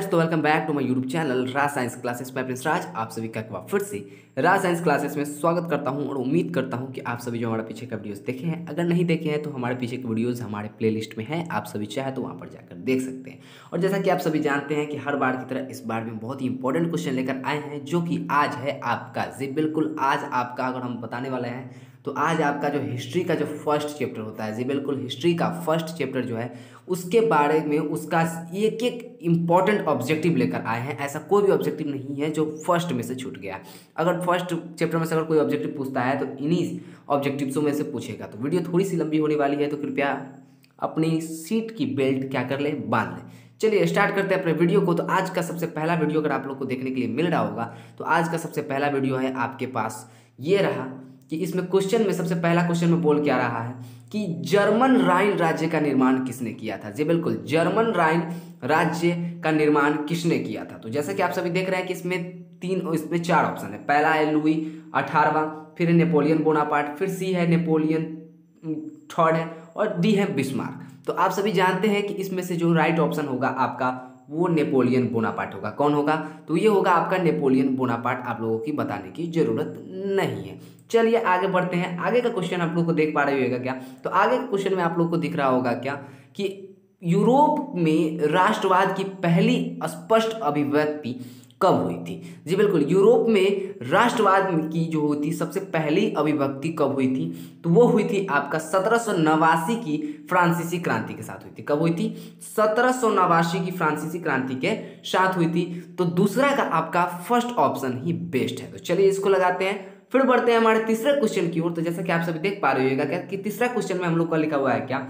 तो welcome back to my YouTube channel Raj science classes में Prince Raj. आप सभी का एक बार फिर से राज साइंस क्लासेस में स्वागत करता हूं और उम्मीद करता हूं कि आप सभी जो हमारे पीछे का वीडियोस देखे हैं, अगर नहीं देखे हैं तो हमारे पीछे के वीडियोस हमारे प्लेलिस्ट में हैं, आप सभी चाहे तो वहां पर जाकर देख सकते हैं। और जैसा कि आप सभी जानते हैं कि हर बार की तरह इस बार भी बहुत ही इंपॉर्टेंट क्वेश्चन लेकर आए हैं, जो कि आज है आपका जी बिल्कुल आज आपका अगर हम बताने वाले हैं तो आज आपका जो हिस्ट्री का जो फर्स्ट चैप्टर होता है, जी बिल्कुल हिस्ट्री का फर्स्ट चैप्टर जो है उसके बारे में उसका एक एक इम्पॉर्टेंट ऑब्जेक्टिव लेकर आए हैं। ऐसा कोई भी ऑब्जेक्टिव नहीं है जो फर्स्ट में से छूट गया है। अगर फर्स्ट चैप्टर में से अगर कोई ऑब्जेक्टिव पूछता है तो इन्हीं ऑब्जेक्टिव्सों में से पूछेगा। तो वीडियो थोड़ी सी लंबी होने वाली है, तो कृपया अपनी सीट की बेल्ट क्या कर ले, बांध लें। चलिए स्टार्ट करते हैं अपने वीडियो को। तो आज का सबसे पहला वीडियो अगर आप लोग को देखने के लिए मिल रहा होगा तो आज का सबसे पहला वीडियो है आपके पास ये रहा कि इसमें क्वेश्चन में सबसे पहला क्वेश्चन में बोल क्या रहा है कि जर्मन राइन राज्य का निर्माण किसने किया था। जी बिल्कुल, जर्मन राइन राज्य का निर्माण किसने किया था। तो जैसा कि आप सभी देख रहे हैं कि इसमें चार ऑप्शन है। पहला है लुई 18वां, फिर है नेपोलियन बोनापार्ट, फिर सी है नेपोलियन थर्ड है और डी है बिस्मार्क। तो आप सभी जानते हैं कि इसमें से जो राइट ऑप्शन होगा आपका वो नेपोलियन बोनापार्ट होगा। कौन होगा? तो ये होगा आपका नेपोलियन बोनापार्ट। आप लोगों की बताने की जरूरत नहीं है। चलिए आगे बढ़ते हैं। आगे का क्वेश्चन आप लोग को देख पा रहे होगा क्या? तो आगे के क्वेश्चन में आप लोग को दिख रहा होगा क्या कि यूरोप में राष्ट्रवाद की पहली स्पष्ट अभिव्यक्ति कब हुई थी। जी बिल्कुल, यूरोप में राष्ट्रवाद की जो हुई थी सबसे पहली अभिव्यक्ति कब हुई थी, तो वो हुई थी आपका 1789 की फ्रांसीसी क्रांति के साथ हुई थी। कब हुई थी? 1789 की फ्रांसीसी क्रांति के साथ हुई थी। तो दूसरा का आपका फर्स्ट ऑप्शन ही बेस्ट है। तो चलिए इसको लगाते हैं, फिर बढ़ते हैं हमारे तीसरे क्वेश्चन की ओर। तो जैसा कि आप सभी देख पा रहे होगा क्या कि तीसरा क्वेश्चन में हम लोग का लिखा हुआ है क्या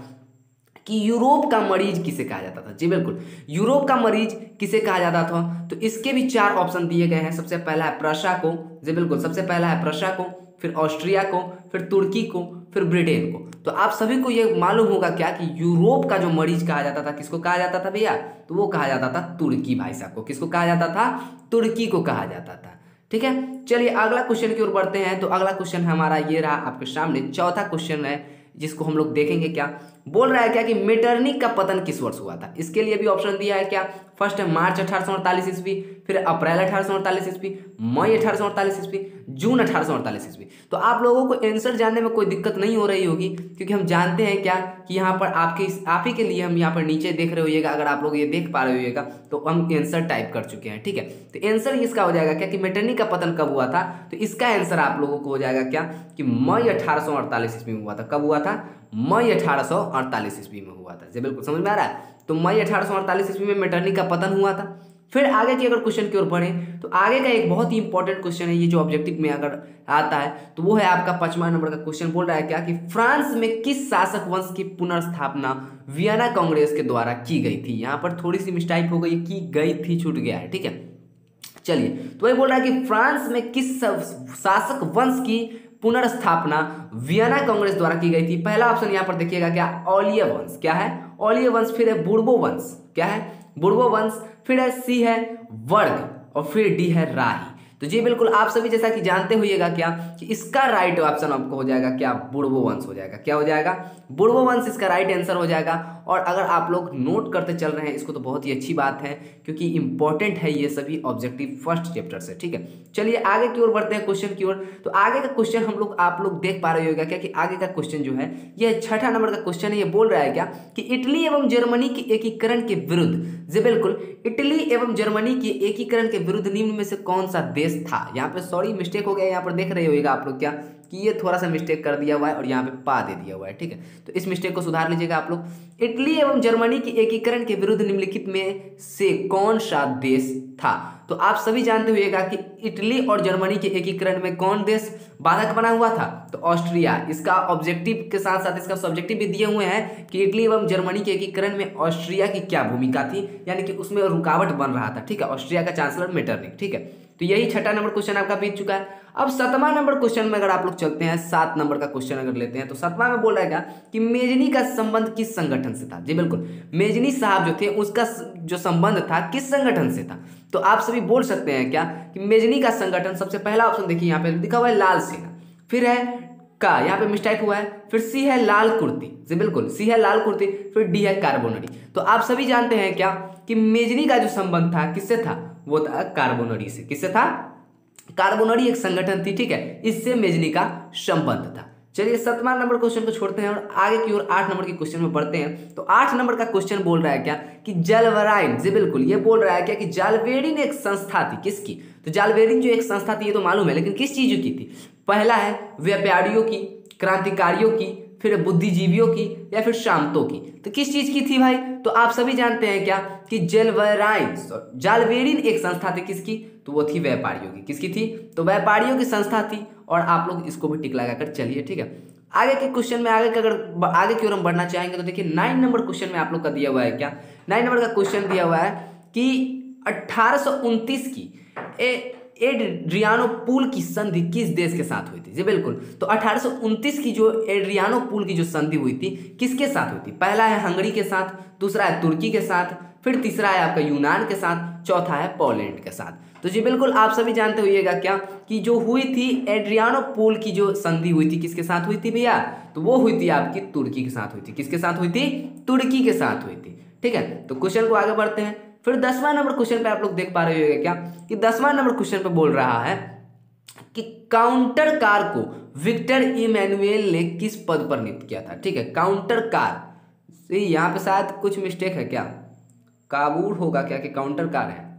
कि यूरोप का मरीज किसे कहा जाता था। जी बिल्कुल, यूरोप का मरीज किसे कहा जाता था। तो इसके भी चार ऑप्शन दिए गए हैं। सबसे पहला है प्रशा को, जी बिल्कुल सबसे पहला है प्रशा को, फिर ऑस्ट्रिया को, फिर तुर्की को, फिर ब्रिटेन को। तो आप सभी को ये मालूम होगा क्या कि यूरोप का जो मरीज कहा जाता था किसको कहा जाता था भैया? तो वो कहा जाता था तुर्की भाई साहब को। किसको कहा जाता था? तुर्की को कहा जाता था। ठीक है, चलिए अगला क्वेश्चन की ओर बढ़ते हैं। तो अगला क्वेश्चन हमारा ये रहा आपके सामने, चौथा क्वेश्चन है जिसको हम लोग देखेंगे। क्या बोल रहा है क्या कि मेटरनिक का पतन किस वर्ष हुआ था। इसके लिए भी ऑप्शन दिया है क्या? फर्स्ट है मार्च 1848 ईस्वी, फिर अप्रैल 1848 ईस्वी, मई 1848 ईस्वी, जून 1848 ईस्वी। तो आप लोगों को आंसर जानने में कोई दिक्कत नहीं हो रही होगी, क्योंकि हम जानते हैं क्या कि यहाँ पर आप ही के लिए हम यहाँ पर नीचे देख रहे होइएगा। अगर आप लोग ये देख पा रहे होइएगा तो हम आंसर टाइप कर चुके हैं। ठीक है, तो आंसर इसका हो जाएगा क्या कि मेटरनिक का पतन कब हुआ था। तो इसका आंसर आप लोगों को हो जाएगा क्या कि मई 1848 ईस्वी में हुआ था। कब हुआ था? मई 1848 ईस्वी में हुआ था। जी बिल्कुल, समझ में आ रहा है। तो मई 1848 ईस्वी में मेटरनिक का पतन हुआ था। फिर आगे की अगर क्वेश्चन की ओर बढ़े तो आगे का एक बहुत ही इंपॉर्टेंट क्वेश्चन है, ये जो ऑब्जेक्टिव में अगर आता है तो वो है आपका 5वां नंबर का क्वेश्चन। बोल रहा है क्या कि फ्रांस में किस शासक वंश की पुनर्स्थापना वियना कांग्रेस के द्वारा की गई थी। यहाँ पर थोड़ी सी मिस्टेक हो गई, की गई थी छूट गया है। ठीक है, चलिए तो वही बोल रहा है कि फ्रांस में किस शासक वंश की पुनर्स्थापना वियना कांग्रेस द्वारा की गई थी। पहला ऑप्शन यहाँ पर देखिएगा क्या, ऑलिय वंश। क्या है? ऑलिय वंश। फिर है बुर्बो वंश। क्या है? बुर्बो वंश। फिर है सी है वर्ग और फिर डी है राही। तो जी बिल्कुल, आप सभी जैसा कि जानते होइएगा क्या कि इसका राइट ऑप्शन आपको हो जाएगा क्या, बुर्बो वंश हो जाएगा। क्या हो जाएगा? बुर्बो वंश इसका राइट आंसर हो जाएगा। और अगर आप लोग नोट करते चल रहे हैं इसको तो बहुत ही अच्छी बात है, क्योंकि इंपॉर्टेंट है ये सभी ऑब्जेक्टिव फर्स्ट चैप्टर से। ठीक है, चलिए आगे की ओर बढ़ते हैं क्वेश्चन की ओर। तो आगे का क्वेश्चन आप लोग देख पा रहे होगा क्या कि आगे का क्वेश्चन जो है ये 6ठा नंबर का क्वेश्चन है। ये बोल रहा है क्या कि इटली एवं जर्मनी के एकीकरण के विरुद्ध, जी बिल्कुल इटली एवं जर्मनी के एकीकरण के विरुद्ध निम्न में से कौन सा देश था। यहाँ पे सॉरी मिस्टेक हो गया, यहाँ पर देख रहे होगा आप लोग क्या कि ये थोड़ा सा मिस्टेक कर दिया हुआ है और यहाँ पे पा दे दिया हुआ है। ठीक है, तो इस मिस्टेक को सुधार लीजिएगा आप लोग। इटली एवं जर्मनी के एकीकरण के विरुद्ध निम्नलिखित में से कौन सा देश था। तो आप सभी जानते होइएगा कि इटली और जर्मनी के एकीकरण में कौन देश बाधक बना हुआ था। तो ऑस्ट्रिया। इसका ऑब्जेक्टिव के साथ साथ इसका सब्जेक्टिव भी दिए हुए हैं कि इटली एवं जर्मनी के एकीकरण में ऑस्ट्रिया की क्या भूमिका थी, यानी कि उसमें रुकावट बन रहा था। ठीक है, ऑस्ट्रिया का चांसलर मेटरनिक। ठीक है, तो यही 6ठा नंबर क्वेश्चन आपका बीत चुका है। अब 7वां नंबर क्वेश्चन में अगर आप लोग चलते हैं, 7 नंबर का क्वेश्चन अगर लेते हैं तो 7वां में बोल रहा है क्या कि मेजनी का संबंध किस संगठन से था। जी बिल्कुल, मेजनी साहब जो थे उसका जो संबंध था किस संगठन से था। तो आप सभी बोल सकते हैं क्या कि मेजनी का संगठन, सबसे पहला ऑप्शन देखिए यहाँ पे लिखा हुआ है लाल सेना, फिर है का, यहाँ पे मिस्टेक हुआ है। फिर सी है लाल कुर्ती, जी बिल्कुल सी है लाल कुर्ती। फिर डी है कार्बोनरी। तो आप सभी जानते हैं क्या कि मेजनी का जो संबंध था किससे था, वो था कार्बोनरी से। किससे था, कार्बोनरी एक संगठन थी, ठीक है, इससे मेजनी का संबंध था। चलिए 7वां नंबर क्वेश्चन को छोड़ते हैं और आगे की ओर 8 नंबर के क्वेश्चन में बढ़ते हैं। तो 8 नंबर का क्वेश्चन बोल रहा है क्या कि जाल्बेराइन, जी बिल्कुल ये बोल रहा है क्या कि जाल्बेरिन एक संस्था थी, किसकी, तो जाल्बेरिन जो एक संस्था थी ये तो मालूम है, लेकिन किस चीज की थी। पहला है व्यापारियों की, क्रांतिकारियों की, फिर बुद्धिजीवियों की, या फिर शांतों की। तो किस चीज की थी भाई, तो आप सभी जानते हैं क्या कि जाल्बेरिन एक संस्था थी, किसकी, तो वो थी व्यापारियों की। किसकी थी, तो व्यापारियों की संस्था थी। और आप लोग इसको भी टिक लगाकर चलिए, ठीक है। आगे के क्वेश्चन में अगर आगे की ओर हम बढ़ना चाहेंगे तो देखिए 9 नंबर क्वेश्चन में आप लोग का दिया हुआ है क्या, 9 नंबर का क्वेश्चन दिया हुआ है कि 1829 की एड्रियानोपुल की संधि किस देश के साथ हुई थी, जी बिल्कुल। तो 1829 की जो एड्रियानोपुल की जो संधि हुई थी किसके साथ हुई थी, पहला है हंगरी के साथ, दूसरा है तुर्की के साथ, फिर तीसरा है आपका यूनान के साथ, चौथा है पोलैंड के साथ। तो जी बिल्कुल आप सभी जानते होइएगा क्या कि जो हुई थी एड्रियानोपुल की जो संधि हुई थी किसके साथ हुई थी भैया, तो वो हुई थी आपकी तुर्की के साथ हुई थी। किसके साथ हुई थी, तुर्की के साथ हुई थी, ठीक है। तो क्वेश्चन को आगे बढ़ते हैं। फिर 10वां नंबर क्वेश्चन पे आप लोग देख पा रहे होंगे क्या कि 10वां नंबर क्वेश्चन पे बोल रहा है कि काउंटर कार को विक्टर इमैनुएल ने किस पद पर नियुक्त किया था, ठीक है। काउंटर कार, यहाँ पे शायद कुछ मिस्टेक है क्या, काबूल होगा क्या कि काउंटर कार है,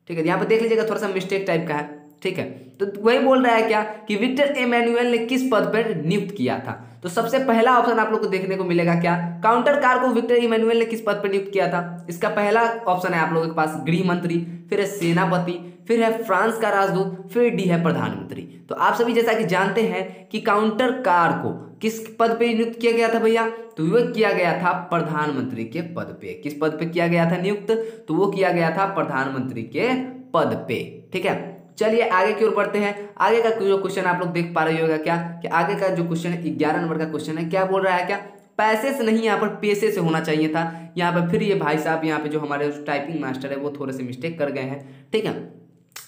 ठीक है। यहाँ पे देख लीजिएगा थोड़ा सा मिस्टेक टाइप का है, ठीक है। तो वही बोल रहा है क्या कि विक्टर इमैनुएल ने किस पद पर नियुक्त किया था। तो सबसे पहला ऑप्शन आप लोग को देखने को मिलेगा क्या, काउंटर कार को विक्टर इमैनुएल ने किस पद पर नियुक्त किया था। इसका पहला ऑप्शन है आप लोगों के पास गृह मंत्री, फिर है सेनापति, फिर है फ्रांस का राजदूत, फिर डी है प्रधानमंत्री। तो आप सभी जैसा कि जानते हैं कि काउंटर कार को किस पद पे नियुक्त किया गया था भैया, तो वह किया गया था प्रधानमंत्री के पद पे। किस पद पे किया गया था नियुक्त, तो वो किया गया था प्रधानमंत्री के पद पे, ठीक है। चलिए आगे की ओर बढ़ते हैं। आगे का जो क्वेश्चन आप लोग देख पा रहे होगा क्या कि आगे का जो क्वेश्चन है 11 नंबर का क्वेश्चन है, क्या बोल रहा है क्या, पैसे से नहीं यहाँ पर पेशे से होना चाहिए था। यहाँ पर फिर ये भाई साहब यहाँ पे जो हमारे टाइपिंग मास्टर है वो थोड़े से मिस्टेक कर गए हैं, ठीक है।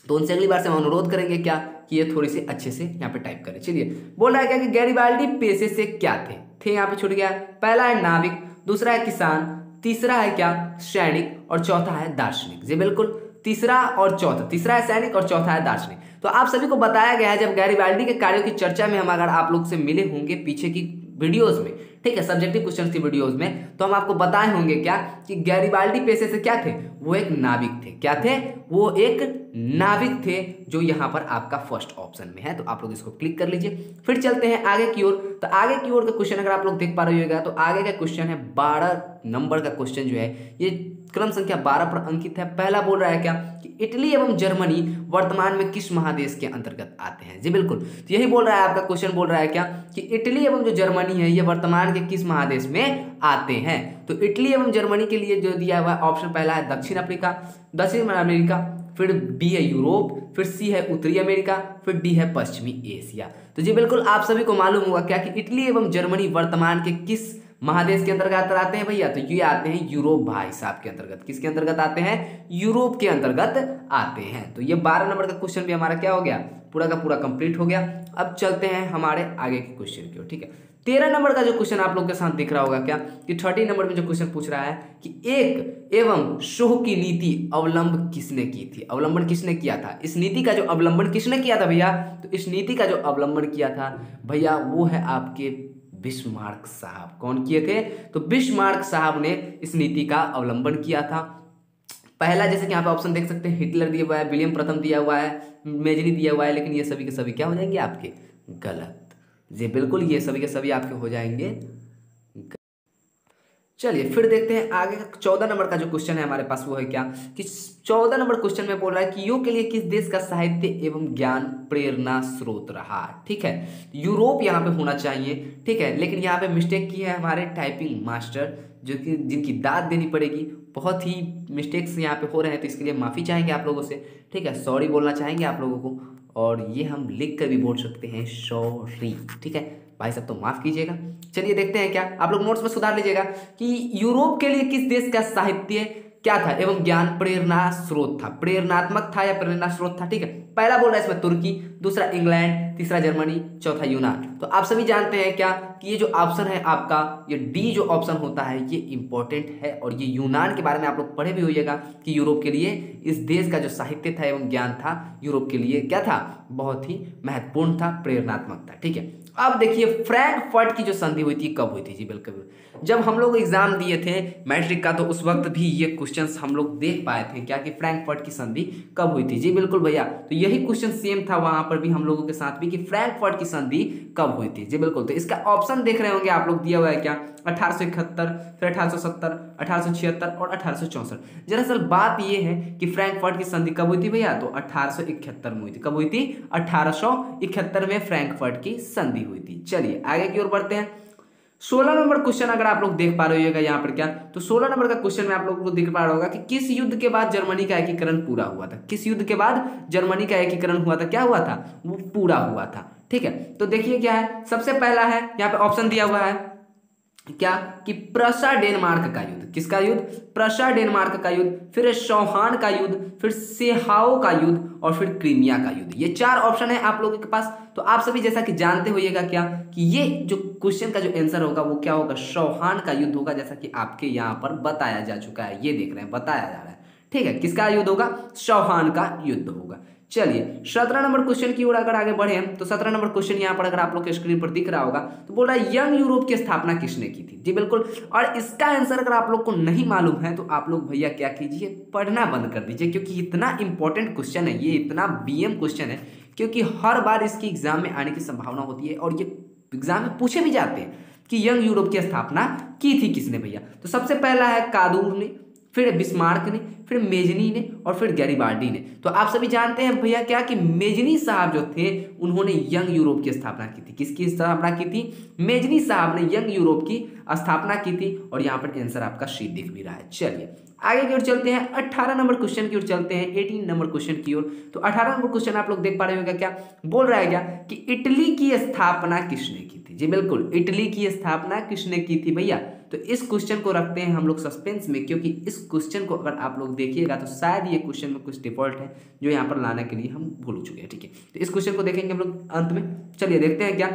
तो उनसे अगली बार से हम अनुरोध करेंगे क्या कि ये थोड़ी सी अच्छे से यहाँ पे टाइप करें। चलिए बोल रहा है क्या कि गैरिबाल्डी पेशे से क्या थे यहाँ पे छूट गया। पहला है नाविक, दूसरा है किसान, तीसरा है क्या सैनिक, और चौथा है दार्शनिक। जी बिल्कुल तीसरा और चौथा, तीसरा है सैनिक और चौथा है दार्शनिक। तो आप सभी को बताया गया है जब गैरिबाल्डी के कार्यों की चर्चा में हम अगर आप लोग से मिले होंगे पीछे की वीडियोस में, ठीक है, सब्जेक्टिव क्वेश्चन की वीडियोस में, तो हम आपको बताए होंगे क्या कि गैरिबाल्डी पेशे से क्या थे, वो एक नाविक थे। क्या थे, वो एक नाविक थे, जो यहाँ पर आपका फर्स्ट ऑप्शन में है। तो आप लोग इसको क्लिक कर लीजिए। फिर चलते हैं आगे की ओर। तो आगे की ओर का क्वेश्चन अगर आप लोग देख पा रहे होगा तो आगे का क्वेश्चन है 12 नंबर का क्वेश्चन जो है ये क्रम संख्या 12 पर अंकित है। पहला बोल रहा है क्या कि इटली एवं जर्मनी वर्तमान में किस महादेश के अंतर्गत आते हैं। जी बिल्कुल, तो यही बोल रहा है आपका क्वेश्चन, बोल रहा है क्या कि इटली एवं जो जर्मनी है ये वर्तमान के किस महादेश में आते हैं। तो इटली एवं जर्मनी के लिए जो दिया हुआ ऑप्शन पहला है दक्षिण अमेरिका, फिर बी है यूरोप, फिर सी है उत्तरी अमेरिका, फिर डी है पश्चिमी एशिया। तो जी बिल्कुल आप सभी को मालूम होगा क्या कि इटली एवं जर्मनी वर्तमान के किस महादेश के अंतर्गत आते हैं भैया, तो ये आते हैं यूरोप भाई साहब के अंतर्गत। किसके अंतर्गत आते हैं, यूरोप के अंतर्गत आते हैं। तो ये 12 नंबर का क्वेश्चन भी हमारा क्या हो गया, पूरा का पूरा कंप्लीट हो गया। अब चलते हैं हमारे आगे के क्वेश्चन की ओर, ठीक है। 13 नंबर का जो क्वेश्चन आप लोग के साथ दिख रहा होगा क्या कि 13 नंबर में जो क्वेश्चन पूछ रहा है कि एक एवं शोह की नीति अवलंब किसने की थी, अवलंबन किसने किया था। इस नीति का जो अवलंबन किसने किया था भैया, तो इस नीति का जो अवलंबन किया था भैया वो है आपके बिस्मार्क साहब। कौन किए थे, तो बिस्मार्क साहब ने इस नीति का अवलंबन किया था। पहला जैसे कि यहाँ पे ऑप्शन देख सकते हैं, हिटलर दिया हुआ है, विलियम प्रथम दिया हुआ है, मेजनी दिया हुआ है, लेकिन ये सभी के सभी क्या हो जाएंगे आपके गलत। जी बिल्कुल ये सभी के सभी आपके हो जाएंगे। चलिए फिर देखते हैं आगे का 14 नंबर का जो क्वेश्चन है हमारे पास वो है क्या कि 14 नंबर क्वेश्चन में बोल रहा है कि यूरोप के लिए किस देश का साहित्य एवं ज्ञान प्रेरणा स्रोत रहा। ठीक है, यूरोप यहाँ पे होना चाहिए, ठीक है, लेकिन यहाँ पे मिस्टेक की है हमारे टाइपिंग मास्टर, जो कि जिनकी दाद देनी पड़ेगी। बहुत ही मिस्टेक्स यहाँ पे हो रहे हैं, तो इसके लिए माफ़ी चाहेंगे आप लोगों से, ठीक है, सॉरी बोलना चाहेंगे आप लोगों को, और ये हम लिख कर भी बोल सकते हैं सॉरी, ठीक है भाई साहब, तो माफ़ कीजिएगा। चलिए देखते हैं क्या, आप लोग नोट्स में सुधार लीजिएगा कि यूरोप के लिए किस देश का साहित्य क्या था एवं ज्ञान प्रेरणा स्रोत था, प्रेरणात्मक था या प्रेरणा स्रोत था। ठीक है, पहला बोल रहा है इसमें तुर्की, दूसरा इंग्लैंड, तीसरा जर्मनी, चौथा यूनान। तो आप सभी जानते हैं क्या कि ये जो ऑप्शन है आपका, ये डी जो ऑप्शन होता है ये इंपॉर्टेंट है। और ये यूनान के बारे में आप लोग पढ़े भी होइएगा कि यूरोप के लिए इस देश का जो साहित्य था एवं ज्ञान था यूरोप के लिए क्या था, बहुत ही महत्वपूर्ण था, प्रेरणात्मक था। ठीक है, अब देखिए फ्रैंकफर्ट की जो संधि हुई थी कब हुई थी जी, बिल्कुल जब हम लोग एग्जाम दिए थे मैट्रिक का, तो उस वक्त भी ये क्वेश्चंस हम लोग देख पाए थे क्या कि फ्रैंकफर्ट की संधि कब हुई थी जी, बिल्कुल भैया। तो यही क्वेश्चन सेम था वहां पर भी हम लोगों के साथ भी कि फ्रैंकफर्ट की संधि कब हुई थी जी, बिल्कुल। तो इसका ऑप्शन देख रहे होंगे आप लोग, दिया हुआ है क्या 1871, फिर 1870, 1876 और 1864। दरअसल बात ये है कि फ्रैंकफर्ट की संधि कब हुई थी भैया, तो 1871 में हुई थी। कब हुई थी, 1871 में फ्रैंकफर्ट की संधि हुई थी। चलिए आगे की ओर बढ़ते हैं। 16 नंबर क्वेश्चन अगर आप लोग देख पा रहे होगा यहाँ पर क्या, तो 16 नंबर का क्वेश्चन में आप लोगों को दिख पा रहा होगा कि किस युद्ध के बाद जर्मनी का एकीकरण पूरा हुआ था। किस युद्ध के बाद जर्मनी का एकीकरण हुआ था, क्या हुआ था, वो पूरा हुआ था। ठीक है, तो देखिए क्या है, सबसे पहला है यहाँ पे ऑप्शन दिया हुआ है क्या कि प्रशा डेनमार्क का युद्ध। किसका युद्ध, प्रशा डेनमार्क का युद्ध, फिर शौहान का युद्ध, फिर सेहाओ का युद्ध और फिर क्रीमिया का युद्ध। ये चार ऑप्शन है आप लोगों के पास। तो आप सभी जैसा कि जानते होइएगा क्या कि ये जो क्वेश्चन का जो आंसर होगा वो क्या होगा, शौहान का युद्ध होगा, जैसा कि आपके यहाँ पर बताया जा चुका है। ये देख रहे हैं बताया जा रहा है। ठीक है, किसका युद्ध होगा, शौहान का युद्ध होगा। चलिए 17 नंबर क्वेश्चन की ओर अगर आगे बढ़े हम, तो 17 नंबर क्वेश्चन यहाँ पर अगर आप लोग के स्क्रीन पर दिख रहा होगा, तो बोल रहा है यंग यूरोप की स्थापना किसने की थी जी, बिल्कुल। और इसका आंसर अगर आप लोग को नहीं मालूम है तो आप लोग भैया क्या कीजिए, पढ़ना बंद कर दीजिए, क्योंकि इतना इंपॉर्टेंट क्वेश्चन है ये, इतना बीएम क्वेश्चन है, क्योंकि हर बार इसकी एग्जाम में आने की संभावना होती है और ये एग्जाम में पूछे भी जाते हैं कि यंग यूरोप की स्थापना की थी किसने भैया। तो सबसे पहला है कादूर ने, फिर बिस्मार्क ने, फिर मेजनी ने और फिर गैरिबाल्डी ने। तो आप सभी जानते हैं भैया क्या कि मेजनी साहब जो थे उन्होंने यंग यूरोप की स्थापना की थी। किसकी स्थापना की थी, मेजनी साहब ने यंग यूरोप की स्थापना की थी। और यहाँ पर आंसर आपका सी दिख भी रहा है। चलिए आगे की ओर चलते हैं, 18 नंबर क्वेश्चन की ओर चलते हैं, 18 नंबर क्वेश्चन की ओर। तो 18 नंबर क्वेश्चन आप लोग देख पा रहे होंगे क्या बोल रहा है क्या कि इटली की स्थापना किसने की थी जी, बिल्कुल इटली की स्थापना किसने की थी भैया। तो इस क्वेश्चन को रखते हैं हम लोग सस्पेंस में, क्योंकि इस क्वेश्चन को अगर आप लोग देखिएगा तो शायद ये क्वेश्चन में कुछ डिफॉल्ट है जो यहाँ पर लाने के लिए हम भूल चुके हैं। ठीक है, तो इस क्वेश्चन को देखेंगे हम लोग अंत में। चलिए देखते हैं क्या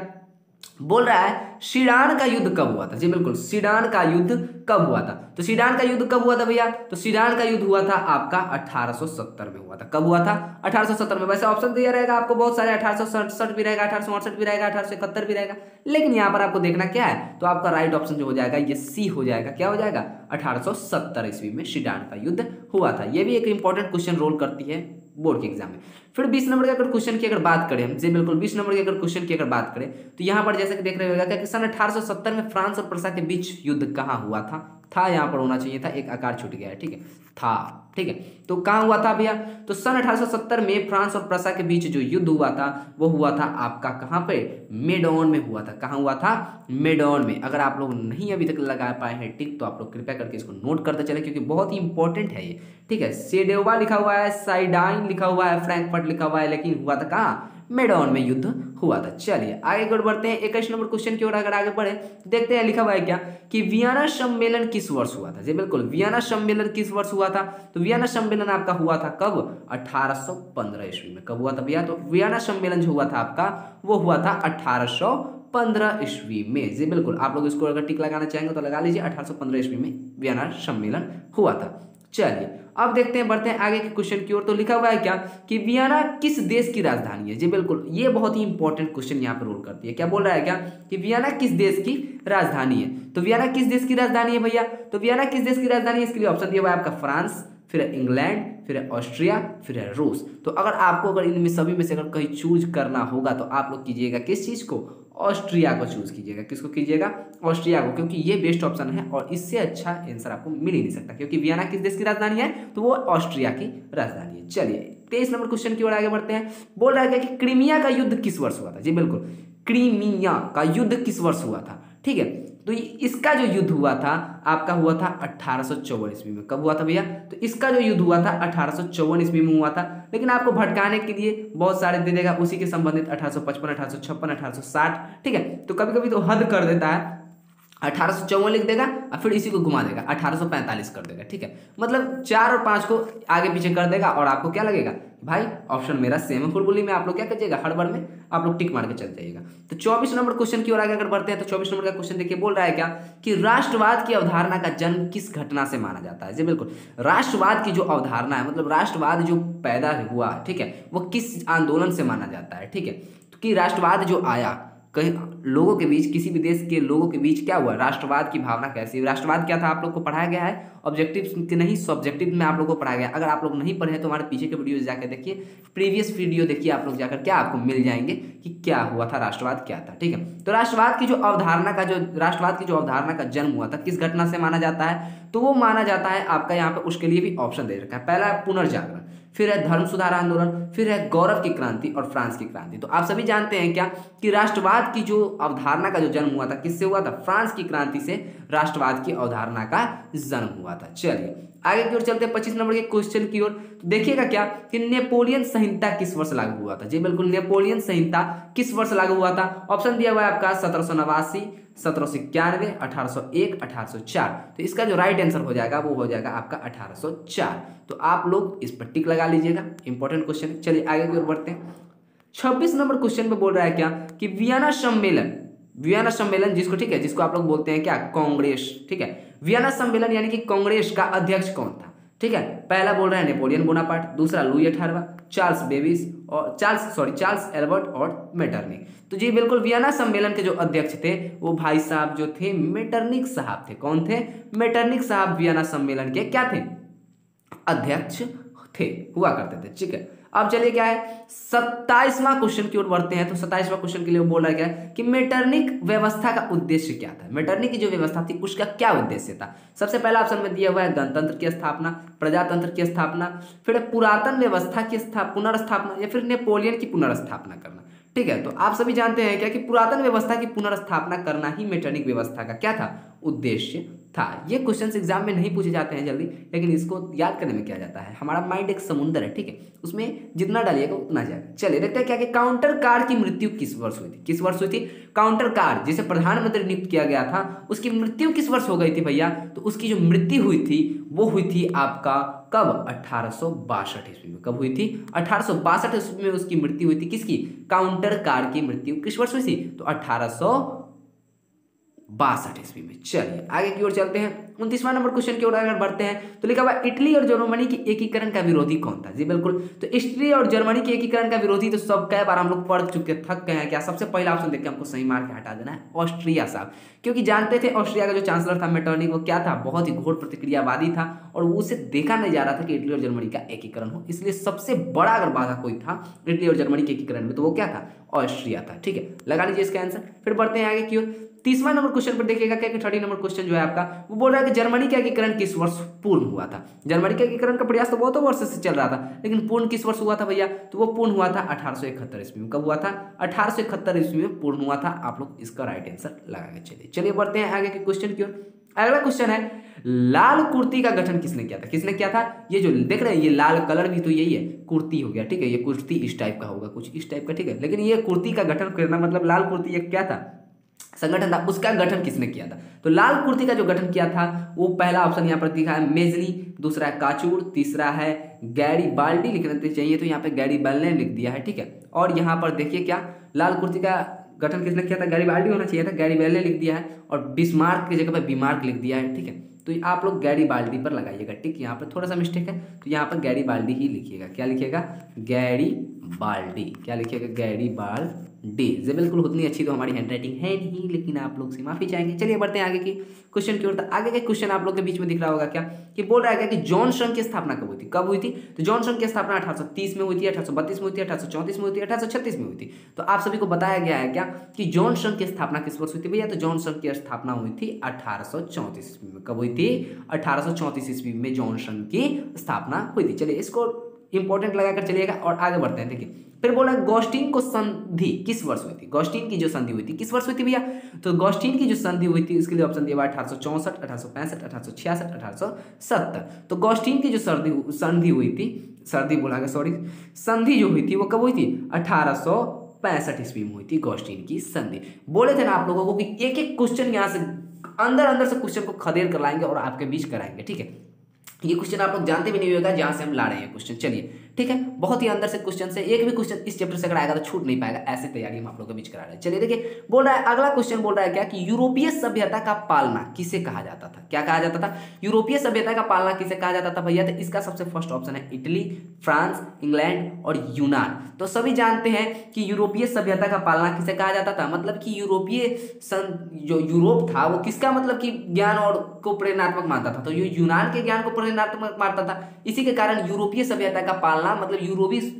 बोल रहा है, सीडान का युद्ध कब हुआ था जी, बिल्कुल सीडान का युद्ध कब हुआ था। तो सीडान का युद्ध कब हुआ था भैया, तो सीडान का युद्ध हुआ था आपका 1870 में हुआ था। कब हुआ था, 1870 में। वैसे ऑप्शन दिया रहेगा आपको बहुत सारे, 1867 भी रहेगा, 1868 भी रहेगा, 1871 भी रहेगा, लेकिन यहाँ पर आपको देखना क्या है, तो आपका राइट ऑप्शन जो हो जाएगा ये सी हो जाएगा। क्या हो जाएगा, 1870 ईस्वी में सीडान का युद्ध हुआ था। ये भी एक इंपॉर्टेंट क्वेश्चन रोल करती है बोर्ड के एग्जाम में। फिर 20 नंबर के अगर क्वेश्चन की अगर बात करें हम जी, बिल्कुल 20 नंबर के अगर क्वेश्चन की अगर बात करें, तो यहाँ पर जैसे कि देख रहे होगा कि सन 1870 में फ्रांस और प्रसा के बीच युद्ध कहाँ हुआ था यहाँ पर होना चाहिए था, एक आकार छूट गया है। ठीक है, था। ठीक है, तो कहाँ हुआ था भैया, तो सन 1870 में फ्रांस और प्रसा के बीच जो युद्ध हुआ था वो हुआ था आपका कहाँ पे, मेडोन में हुआ था। कहाँ हुआ था, मेडोन में। अगर आप लोग नहीं अभी तक लगा पाए हैं टिक, तो आप लोग कृपया करके इसको नोट करते चले, क्योंकि बहुत ही इंपॉर्टेंट है ये। ठीक है, सेडोवा लिखा हुआ है, साइडाइन लिखा हुआ है, फ्रैंकफर्ट लिखा हुआ है, लेकिन हुआ था कहाँ, मेडोन में युद्ध हुआ था। चलिए आगे की ओर बढ़ते हैं, 21 नंबर क्वेश्चन की ओर अगर आगे बढ़े, देखते हैं लिखा हुआ है क्या कि वियना सम्मेलन किस वर्ष हुआ था जी, बिल्कुल वियना सम्मेलन किस वर्ष हुआ था। तो वियना सम्मेलन आपका हुआ था कब, 1815 ईस्वी में। कब हुआ था भैया, तो वियना सम्मेलन जो हुआ था आपका वो हुआ था 1815 ईस्वी में जी, बिल्कुल। आप लोग इसको अगर टिक लगाना चाहेंगे तो लगा लीजिए, 1815 ईस्वी में वियना सम्मेलन हुआ था। चलिए अब देखते हैं, बढ़ते हैं आगे के क्वेश्चन की ओर। तो लिखा हुआ है क्या कि वियना किस देश की राजधानी है जी, बिल्कुल ये बहुत ही इंपॉर्टेंट क्वेश्चन यहाँ पर रोल करती है। क्या बोल रहा है क्या कि वियना किस देश की राजधानी है। तो वियना किस देश की राजधानी है भैया, तो वियना किस देश की राजधानी है, इसके लिए ऑप्शन दिया हुआ है आपका फ्रांस, फिर इंग्लैंड, फिर ऑस्ट्रिया, फिर रूस। तो अगर इनमें सभी में से अगर कहीं चूज करना होगा तो आप लोग कीजिएगा किस चीज को, ऑस्ट्रिया को चूज कीजिएगा। किसको कीजिएगा, ऑस्ट्रिया को, क्योंकि ये बेस्ट ऑप्शन है और इससे अच्छा आंसर आपको मिल ही नहीं सकता, क्योंकि वियना किस देश की राजधानी है, तो वो ऑस्ट्रिया की राजधानी है। चलिए 23 नंबर क्वेश्चन की ओर आगे बढ़ते हैं। बोल रहा है कि क्रीमिया का युद्ध किस वर्ष हुआ था जी, बिल्कुल क्रीमिया का युद्ध किस वर्ष हुआ था। ठीक है, तो इसका जो युद्ध हुआ था आपका हुआ था 1854 ईस्वी में। कब हुआ था भैया, तो इसका जो युद्ध हुआ था 1854 ईस्वी में हुआ था, लेकिन आपको भटकाने के लिए बहुत सारे दे देगा उसी के संबंधित 1855, 1856, 1860। ठीक है, तो कभी कभी तो हद कर देता है, 1854 लिख देगा, और फिर इसी को घुमा देगा 1845 कर देगा, ठीक है। मतलब 4 और 5 को आगे पीछे कर देगा और आपको क्या लगेगा भाई ऑप्शन मेरा सेम है फुलबुली में। आप लोग क्या कीजिएगा, हड़बड़ में आप लोग टिक मार के चल जाइएगा। तो 24 नंबर क्वेश्चन की ओर आगे अगर बढ़ते हैं तो 24 नंबर का क्वेश्चन देखिए, बोल रहा है क्या कि राष्ट्रवाद की अवधारणा का जन्म किस घटना से माना जाता है। जी बिल्कुल, राष्ट्रवाद की जो अवधारणा है, मतलब राष्ट्रवाद जो पैदा हुआ, ठीक है, वो किस आंदोलन से माना जाता है, ठीक है। तो कि राष्ट्रवाद जो आया कहीं लोगों के बीच, किसी भी देश के लोगों के बीच क्या हुआ, राष्ट्रवाद की भावना कैसी। राष्ट्रवाद क्या था आप लोग को पढ़ाया गया है, ऑब्जेक्टिव नहीं सब्जेक्टिव में आप लोग को पढ़ाया गया। अगर आप लोग नहीं पढ़े तो हमारे पीछे के वीडियो जाकर देखिए, प्रीवियस वीडियो देखिए आप लोग जाकर, क्या आपको मिल जाएंगे कि क्या हुआ था, राष्ट्रवाद क्या था, ठीक है। तो राष्ट्रवाद की जो अवधारणा का जन्म हुआ था किस घटना से माना जाता है, तो वो माना जाता है आपका यहाँ पे, उसके लिए भी ऑप्शन दे रखा है। पहला है पुनर्जागरण, फिर है धर्म सुधार आंदोलन, फिर है गौरव की क्रांति और फ्रांस की क्रांति। तो आप सभी जानते हैं क्या कि राष्ट्रवाद की जो अवधारणा का जो जन्म हुआ था किससे हुआ था, फ्रांस की क्रांति से राष्ट्रवाद की अवधारणा का जन्म हुआ था। चलिए आगे की ओर चलते हैं 25 नंबर के क्वेश्चन की ओर। तो देखिएगा क्या कि नेपोलियन संहिता किस वर्ष लागू हुआ था। जी बिल्कुल, नेपोलियन संहिता किस वर्ष लागू हुआ था। ऑप्शन दिया हुआ है आपका 1789, 1791, 1801, 1804। तो इसका जो राइट आंसर हो जाएगा वो हो जाएगा आपका 1804। तो आप लोग इस पर टिक लगा लीजिएगा, इंपॉर्टेंट क्वेश्चन है। चलिए आगे की ओर बढ़ते हैं। 26 नंबर क्वेश्चन पे बोल रहा है क्या कि वियना सम्मेलन जिसको, ठीक है, जिसको आप लोग बोलते हैं क्या, कांग्रेस, ठीक है। वियना सम्मेलन यानी कि कांग्रेस का अध्यक्ष कौन था, ठीक है। पहला बोल रहा है नेपोलियन बोनापार्ट, दूसरा लुई 18वां, चार्ल्स एल्बर्ट और मेटरनिक। तो जी बिल्कुल, वियना सम्मेलन के जो अध्यक्ष थे वो भाई साहब जो थे मेटरनिक साहब थे। कौन थे, मेटरनिक साहब वियना सम्मेलन के क्या थे, अध्यक्ष थे, हुआ करते थे, ठीक है। अब चलिए क्या है 27वां क्वेश्चन की ओर बढ़ते हैं। तो 27वां क्वेश्चन के लिए बोल रहा है क्या कि मेटरनिक व्यवस्था का उद्देश्य क्या था। मेटरनिक की जो व्यवस्था थी उसका क्या उद्देश्य था। सबसे पहला ऑप्शन में दिया हुआ है गणतंत्र की स्थापना, प्रजातंत्र की स्थापना, फिर पुरातन व्यवस्था की पुनर्स्थापना, या फिर नेपोलियन की पुनर्स्थापना करना, ठीक है। तो आप सभी जानते हैं क्या कि पुरातन व्यवस्था की पुनर्स्थापना करना ही मेटरनिक व्यवस्था का क्या था, उद्देश्य था। ये क्वेश्चंस एग्जाम में नहीं पूछे जाते हैं जल्दी, लेकिन इसको याद करने में क्या जाता है, हमारा माइंड एक समुंदर है, ठीक है, उसमें जितना डालिएगा उतना जाएगा। चलिए देखते हैं क्या कि काउंटर कार की मृत्यु किस वर्ष हुई थी। किस वर्ष हुई थी काउंटर कार, जिसे प्रधानमंत्री नियुक्त किया गया था, उसकी मृत्यु किस वर्ष हो गई थी भैया। तो उसकी जो मृत्यु हुई थी वो हुई थी आपका कब, 1862 ईस्वी में। कब हुई थी, 1862 ईस्वी में उसकी मृत्यु हुई थी। किसकी, काउंटर कार की मृत्यु किस वर्ष हुई थी, तो 1862 ईस्वी में। चलिए आगे की ओर चलते हैं। 29वां नंबर क्वेश्चन की ओर अगर बढ़ते हैं तो लिखा हुआ इटली और जर्मनी की एकीकरण का विरोधी कौन था। जी बिल्कुल, तो इटली और जर्मनी के एकीकरण का विरोधी तो सब कई बार हम लोग पढ़ चुके, थक गए हैं क्या। सबसे पहला ऑप्शन देख के हमको सही मार के हटा देना है, ऑस्ट्रिया साहब, क्योंकि जानते थे ऑस्ट्रिया का जो चांसलर था मेटरनिक, वो क्या था, बहुत ही घोर प्रतिक्रियावादी था और उसे देखा नहीं जा रहा था कि इटली और जर्मनी का एकीकरण हो। इसलिए सबसे बड़ा अगर बाधा कोई था इटली और जर्मनी के एकीकरण में तो वो क्या था, ऑस्ट्रिया था, ठीक है। लगा लीजिए इसका आंसर। फिर बढ़ते हैं आगे की ओर। 30वां नंबर क्वेश्चन पर देखिएगा क्या कि 30 नंबर क्वेश्चन जो है आपका वो बोल रहा है कि जर्मनी का एकीकरण किस वर्ष पूर्ण हुआ था। जर्मनी के एकीकरण का प्रयास तो बहुत वर्ष से चल रहा था, लेकिन पूर्ण किस वर्ष हुआ था भैया, तो वो पूर्ण हुआ था 1871 ईस्वी में। कब हुआ था, 1871 ईस्वी में पूर्ण हुआ था। आप लोग इसका राइट आंसर लगा के चलिए बढ़ते हैं आगे के क्वेश्चन की ओर। अगला क्वेश्चन है लाल कुर्ती का गठन किसने किया था। किसने किया था, ये जो देख रहे हैं ये लाल कलर भी तो यही है, कुर्ती हो गया, ठीक है। ये कुर्ती इस टाइप का होगा, कुछ इस टाइप का, ठीक है। लेकिन ये कुर्ती का गठन करना मतलब लाल कुर्ती ये क्या था, संगठन था, उसका गठन किसने किया था। तो लाल कुर्ती का जो गठन किया था वो पहला ऑप्शन यहाँ पर दिखा है मेजनी, दूसरा है काचूर, तीसरा है गैरीबाल्डी लिखना चाहिए, तो यहाँ पे गैरीबाल्डी ने लिख दिया है, ठीक है। और यहाँ पर देखिए क्या लाल कुर्ती का गठन किसने किया था, गैरीबाल्डी होना चाहिए था, गैरीबाल्डी लिख दिया है, और बिस्मार्क की जगह पर बीमार्क लिख दिया है, ठीक है। तो आप लोग गैरीबाल्डी पर लगाइएगा, ठीक। यहाँ पर थोड़ा सा मिस्टेक है, तो यहाँ पर गैरीबाल्डी ही लिखिएगा। क्या लिखिएगा, गैरीबाल्डी, क्या लिखिएगा, गैरीबाल्डी। जी बिल्कुल, उतनी अच्छी तो हमारी हैंडराइटिंग है नहीं, लेकिन आप लोग से माफी चाहेंगे। चलिए बढ़ते हैं आगे की क्वेश्चन की ओर। आगे के क्वेश्चन आप लोग के बीच में दिख रहा होगा क्या कि बोल रहा है क्या कि जॉन संघ की स्थापना कब हुई थी। कब हुई थी, तो जॉन संघ की स्थापना 1830 में हुई थी, 1832 में हुई थी, 1834 में हुई थी, 1836 में हुई थी। तो आप सभी को बताया गया है क्या कि जॉन संघ की स्थापना किस वर्ष हुई थी भैया, तो जॉन संघ की स्थापना हुई थी 1834 ईस्वी में। कब हुई थी, 1834 ईस्वी में जॉन संघ की स्थापना हुई थी। चलिए इसको इंपॉर्टेंट लगाकर चलिएगा और आगे बढ़ते हैं। देखिए फिर बोला गोस्टीन को संधि किस वर्ष हुई थी। गोस्टीन की जो संधि हुई थी किस वर्ष हुई थी भैया, तो गोस्टीन की जो संधि हुई थी उसके लिए ऑप्शन दिया हुआ 1864, 1865, 1866, 1870। तो गोस्टीन की जो संधि हुई थी, संधि जो हुई थी वो कब हुई थी, 1865 ईस्वी में हुई थी गोस्टीन की संधि। बोले थे ना आप लोगों को कि एक एक क्वेश्चन यहाँ से अंदर अंदर से क्वेश्चन को खदेड़ कर लाएंगे और आपके बीच कराएंगे। ठीक है, ये क्वेश्चन आप लोग जानते भी नहीं होगा जहां से हम ला रहे हैं क्वेश्चन। चलिए ठीक है, बहुत ही अंदर से क्वेश्चन से एक भी क्वेश्चन इस चैप्टर से अगर आएगा तो छूट नहीं पाएगा, ऐसी तैयारी हम आप लोगों के बीच करा रहे हैं। चलिए देखिए, बोल रहा है अगला क्वेश्चन, बोल रहा है क्या कि यूरोपीय सभ्यता का पालना किसे कहा जाता था? क्या कहा जाता था? यूरोपीय सभ्यता का पालना किसे कहा जाता था भैया? तो इसका सबसे फर्स्ट ऑप्शन है इटली, फ्रांस, इंग्लैंड और यूनान। तो सभी जानते हैं कि यूरोपीय सभ्यता का पालना किसे कहा जाता था, मतलब कि यूरोपीय जो यूरोप था वो किसका मतलब कि ज्ञान और को प्रेरणात्मक मानता था, तो ये यूनान के ज्ञान को प्रेरणात्मक मानता था। इसी के कारण यूरोपीय सभ्यता का पालना, मतलब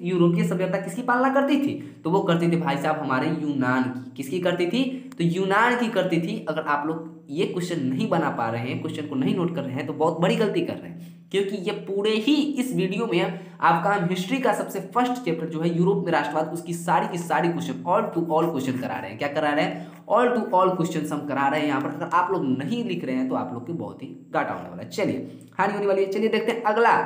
यूरोपीय सभ्यता किसकी पालना करती थी? तो वो करती थी भाई साहब हमारे यूनान की। किसकी करती थी? तो यूनान की करती थी। अगर आप लोग ये क्वेश्चन नहीं बना पा रहे हैं, क्वेश्चन को नहीं नोट कर रहे हैं, तो बहुत बड़ी गलती कर रहे हैं, क्योंकि ये पूरे ही इस वीडियो में आपका हम हिस्ट्री का सबसे फर्स्ट चैप्टर जो है यूरोप में राष्ट्रवाद, उसकी सारी की सारी question all to all question करा रहे हैं। क्या करा रहे हैं? ऑल टू ऑल क्वेश्चन हम करा रहे हैं यहाँ पर। अगर आप लोग नहीं लिख रहे हैं तो आप लोग की बहुत ही घाटा होने वाला है। चलिए हानि होने वाली है। चलिए देखते हैं अगला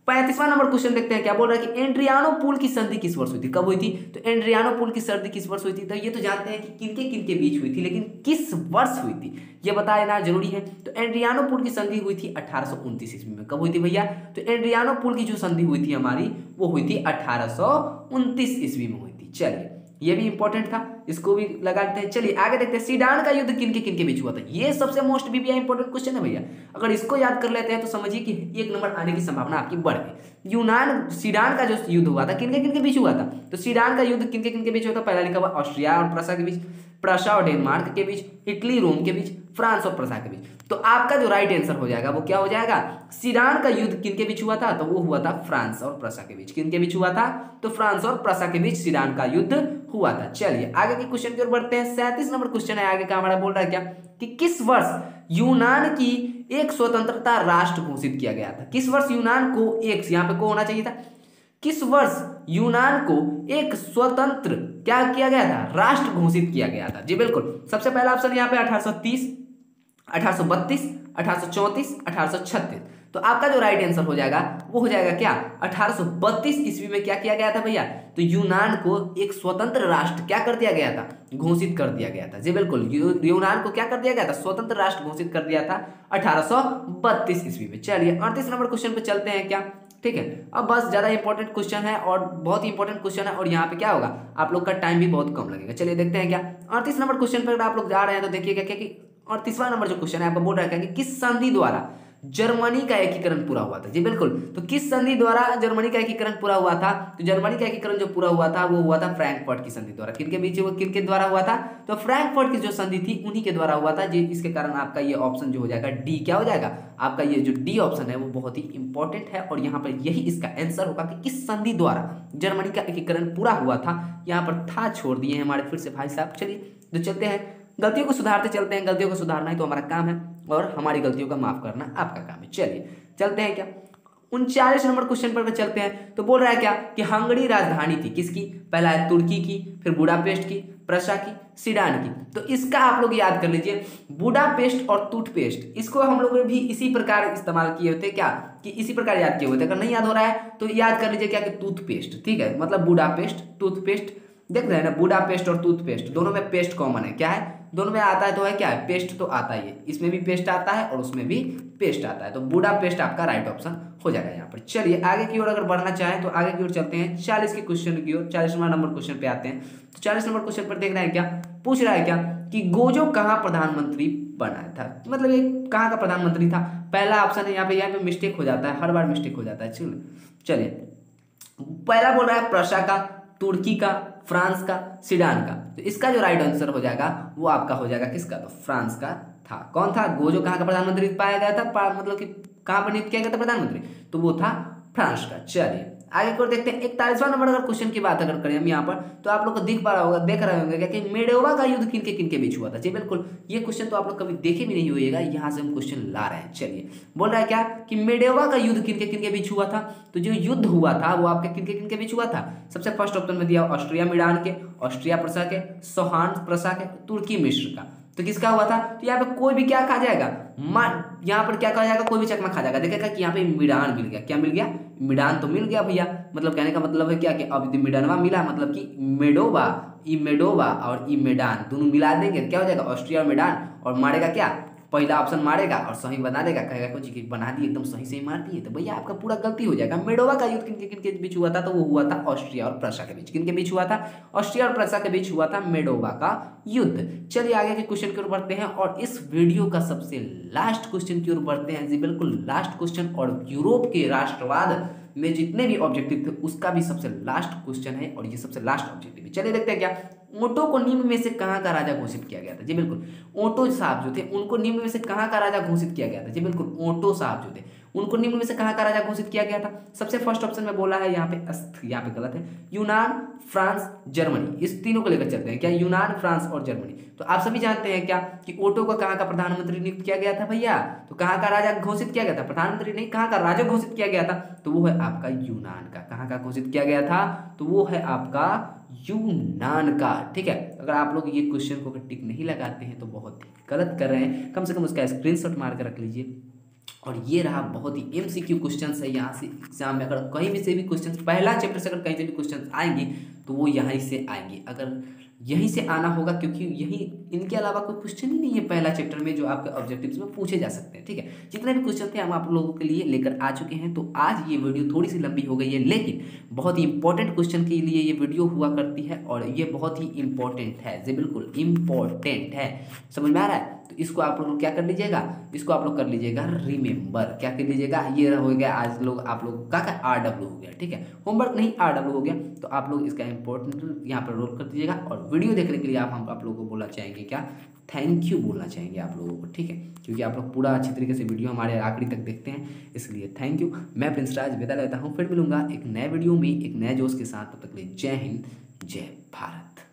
35वां नंबर क्वेश्चन देखते हैं। क्या बोल रहा है कि एड्रियानोपुल की संधि किस वर्ष हुई थी? कब हुई थी? तो एड्रियानोपुल की संधि किस वर्ष हुई थी? तो ये तो जानते हैं कि किनके बीच हुई थी, लेकिन किस वर्ष हुई थी ये बता देना जरूरी है। तो एड्रियानोपुल की संधि हुई थी 1829 ईस्वी में। कब हुई थी भैया? तो एड्रियानोपुल की जो संधि हुई थी हमारी, वो हुई थी 1829 ईस्वी में हुई थी। चलिए ये भी इंपॉर्टेंट था, इसको भी लगा देते हैं। चलिए आगे देखते हैं, सीडान का युद्ध किनके बीच हुआ था? ये सबसे मोस्ट बीबीआई इंपॉर्टेंट क्वेश्चन है भैया। अगर इसको याद कर लेते हैं तो समझिए कि 1 नंबर आने की संभावना आपकी बढ़ गई। सीडान का जो युद्ध हुआ था किनके बीच हुआ था? तो सीडान का युद्ध किनके बीच हुआ था? पहला लिखा हुआ ऑस्ट्रिया और प्रसा के बीच, प्रसा और डेनमार्क के बीच, इटली रोम के बीच, फ्रांस और प्रसा के बीच। तो आपका जो राइट आंसर हो जाएगा वो क्या हो जाएगा? सीडान का युद्ध किनके बीच हुआ था? तो वो हुआ था फ्रांस और प्रसा के बीच। किनके बीच हुआ था? तो फ्रांस और प्रसा के बीच सीडान का युद्ध हुआ था। चलिए आगे के क्वेश्चन की ओर बढ़ते हैं। 37 नंबर क्वेश्चन है आगे का हमारा, बोल रहा है क्या कि किस वर्ष यूनान की एक स्वतंत्रता राष्ट्र घोषित किया गया था? किस वर्ष यूनान को एक, यहाँ पे को होना चाहिए था, किस वर्ष यूनान को एक स्वतंत्र क्या किया गया था? राष्ट्र घोषित किया गया था। जी बिल्कुल, सबसे पहला ऑप्शन यहाँ पे 1830, 1832, 1834, 1836। तो आपका जो राइट आंसर हो जाएगा वो हो जाएगा क्या? 1832 ईस्वी में क्या किया गया था भैया? तो यूनान को एक स्वतंत्र राष्ट्र क्या कर दिया गया था? घोषित कर दिया गया था। जी बिल्कुल, यूनान को क्या कर दिया गया था? स्वतंत्र राष्ट्र घोषित कर दिया था 1832 ईस्वी में। चलिए 38 नंबर क्वेश्चन पे चलते हैं क्या? ठीक है, अब बस ज्यादा इंपॉर्टेंट क्वेश्चन है और बहुत ही इंपॉर्टेंट क्वेश्चन है, और यहाँ पे क्या होगा आप लोग का टाइम भी बहुत कम लगेगा। चलिए देखते हैं क्या 38 नंबर क्वेश्चन पर आप लोग जा रहे हैं तो देखिएगा क्या कि 38वां नंबर जो क्वेश्चन है आपको बोल रहा है कि किस संधि द्वारा जर्मनी का एकीकरण पूरा हुआ था? जी बिल्कुल, तो किस संधि द्वारा जर्मनी का एकीकरण पूरा हुआ था? तो जर्मनी का एकीकरण जो पूरा हुआ था वो हुआ था फ्रैंकफर्ट की संधि द्वारा। किनके बीच, वो किनके द्वारा हुआ था? तो फ्रैंकफर्ट की जो संधि थी उन्हीं के द्वारा हुआ था। जी इसके कारण आपका ये ऑप्शन जो हो जाएगा डी, क्या हो जाएगा आपका? ये जो डी ऑप्शन है वो बहुत ही इंपॉर्टेंट है, और यहाँ पर यही इसका आंसर होगा कि किस संधि द्वारा जर्मनी का एकीकरण पूरा हुआ था। यहाँ पर था छोड़ दिए हैं हमारे फिर से भाई साहब। चलिए तो चलते हैं, गलतियों को सुधारते चलते हैं। गलतियों को सुधारना ही तो हमारा काम है, और हमारी गलतियों का माफ करना आपका काम है। चलिए चलते हैं क्या 39 नंबर क्वेश्चन पर चलते हैं। तो बोल रहा है क्या कि हंगरी राजधानी थी किसकी? पहला है तुर्की की, फिर बुडापेस्ट की, प्रशा की, सीडान की। तो इसका आप लोग याद कर लीजिए, बुडापेस्ट और टूथपेस्ट, इसको हम लोग भी इसी प्रकार इस्तेमाल किए होते क्या कि इसी प्रकार याद किए होते। अगर नहीं याद हो रहा है तो याद कर लीजिए क्या कि टूथपेस्ट। ठीक है, मतलब बुडापेस्ट, टूथपेस्ट, देख रहे हैं ना, बुडापेस्ट और टूथपेस्ट दोनों में पेस्ट कॉमन है। क्या है? दोनों में आता है तो है क्या है? पेस्ट तो आता ही है, इसमें भी पेस्ट आता है और उसमें भी पेस्ट आता है। तो बुडापेस्ट आपका राइट ऑप्शन हो जाएगा यहाँ पर। चलिए आगे की ओर अगर बढ़ना चाहें तो आगे की ओर चलते हैं 40 के क्वेश्चन की ओर। 40वां नंबर क्वेश्चन पे आते हैं। तो 40 नंबर क्वेश्चन पर देख रहे हैं क्या पूछ रहा है क्या कि गोजो कहाँ प्रधानमंत्री बनाया था? मतलब ये कहाँ का प्रधानमंत्री था? पहला ऑप्शन है यहाँ पे मिस्टेक हो जाता है, हर बार मिस्टेक हो जाता है। चलिए पहला बोल रहा है प्रशा का, तुर्की का, फ्रांस का, सीडान का। तो इसका जो राइट आंसर हो जाएगा वो आपका हो जाएगा किसका? तो फ्रांस का था। कौन था? गोजो कहाँ का प्रधानमंत्री पाया गया था, मतलब कि कहाँ पर नियुक्त किया गया था प्रधानमंत्री? तो वो था फ्रांस का। चलिए आगे को देखते हैं 41वां नंबर अगर क्वेश्चन की बात अगर करें हम यहाँ पर, तो आप लोग को दिख पा रहा होगा, देख रहे होंगे कि मेडोवा का युद्ध किनके बीच हुआ था? जी बिल्कुल, ये क्वेश्चन तो आप लोग कभी देखे भी नहीं होइएगा, यहाँ से हम क्वेश्चन ला रहे हैं। चलिए बोल रहा है क्या कि मेडोवा का युद्ध किनके बीच हुआ था? तो जो युद्ध हुआ था वो आपके किनके बीच हुआ था? सबसे फर्स्ट ऑप्शन में दिया ऑस्ट्रिया मिडान के, ऑस्ट्रिया प्रसा के, सोहान प्रसा के, तुर्की मिस्र का। तो किसका हुआ था? तो यहाँ पे कोई भी क्या खा जाएगा, यहाँ पर क्या कहा जाएगा, कोई भी चकमा खा जाएगा। देखेगा कि यहाँ पे मिडान मिल गया। क्या मिल गया? मिडान तो मिल गया भैया। मतलब कहने का मतलब है क्या कि अब यदि मिडानवा मिला, मतलब कि मेडोवा और ई मेडान दोनों मिला देंगे क्या हो जाएगा? ऑस्ट्रिया और मिडान, और मारेगा क्या? पहला ऑप्शन मारेगा और सही बना देगा, कहेगा कुछ कि बना दी एकदम सही सही मार दिए, तो भैया आपका पूरा गलती हो जाएगा। मेडोवा का युद्ध किन किन के बीच हुआ था, तो वो हुआ था ऑस्ट्रिया और प्रशा के बीच। किन के बीच हुआ था? ऑस्ट्रिया और प्रशा के बीच हुआ था मेडोवा का युद्ध। चलिए आगे के क्वेश्चन की ओर बढ़ते हैं और इस वीडियो का सबसे लास्ट क्वेश्चन की ओर बढ़ते हैं जी, बिल्कुल लास्ट क्वेश्चन, और यूरोप के राष्ट्रवाद में जितने भी ऑब्जेक्टिव थे उसका भी सबसे लास्ट क्वेश्चन है और ये सबसे लास्ट ऑब्जेक्टिव है। चलिए देखते हैं क्या ओटो को निम्न में से कहाँ का राजा घोषित किया गया था। जी बिल्कुल, ओटो साहब जो थे उनको निम्न में से कहाँ का राजा घोषित किया गया था। जी बिल्कुल, ओटो साहब जो थे उनको निम्न में से कहाँ का राजा घोषित किया गया था। सबसे फर्स्ट ऑप्शन में बोला है यहाँ पे गलत है, यूनान, फ्रांस, जर्मनी, इस तीनों को लेकर चलते हैं क्या, यूनान, फ्रांस और जर्मनी। तो आप सभी जानते हैं क्या कि ओटो को कहाँ का प्रधानमंत्री नियुक्त किया गया था भैया, तो कहाँ का राजा घोषित किया गया था, प्रधानमंत्री नहीं, कहाँ का राजा घोषित किया गया था, तो वो है आपका यूनान का। कहाँ का घोषित किया गया था, तो वो है आपका यूनान का। ठीक है, अगर आप लोग ये क्वेश्चन को टिक नहीं लगाते हैं तो बहुत ही गलत कर रहे हैं, कम से कम उसका स्क्रीनशॉट मार कर रख लीजिए। और ये रहा बहुत ही एमसीक्यू क्वेश्चन है, यहाँ से एग्जाम में अगर कहीं भी से भी क्वेश्चन, पहला चैप्टर से अगर कहीं से भी क्वेश्चन आएंगे तो वो यहाँ से आएंगे, अगर यहीं से आना होगा, क्योंकि यही इनके अलावा कोई क्वेश्चन ही नहीं है पहला चैप्टर में जो आपके ऑब्जेक्टिव्स में पूछे जा सकते हैं। ठीक है, जितने भी क्वेश्चन थे हम आप लोगों के लिए लेकर आ चुके हैं। तो आज ये वीडियो थोड़ी सी लंबी हो गई है, लेकिन बहुत ही इंपॉर्टेंट क्वेश्चन के लिए ये वीडियो हुआ करती है और ये बहुत ही इंपॉर्टेंट है जी, बिल्कुल इंपॉर्टेंट है। समझ में आ रहा है? तो इसको आप लोग क्या कर लीजिएगा, इसको आप लोग कर लीजिएगा रिमेंबर। क्या कर लीजिएगा, ये हो गया आज लोग आप लोग का RW हो गया। ठीक है, होमवर्क नहीं RW हो गया, तो आप लोग इसका इंपॉर्टेंट यहाँ पर रोल कर दीजिएगा। और वीडियो देखने के लिए हम आप लोगों को बोलना चाहेंगे क्या, थैंक यू बोलना चाहेंगे आप लोगों को। ठीक है, क्योंकि आप लोग पूरा अच्छी तरीके से वीडियो हमारे आखिरी तक देखते हैं, इसलिए थैंक यू। मैं प्रिंस राज विदा लेता हूँ, फिर मिलूंगा एक नए वीडियो में एक नए जोश के साथ। तब तक के लिए जय हिंद, जय भारत।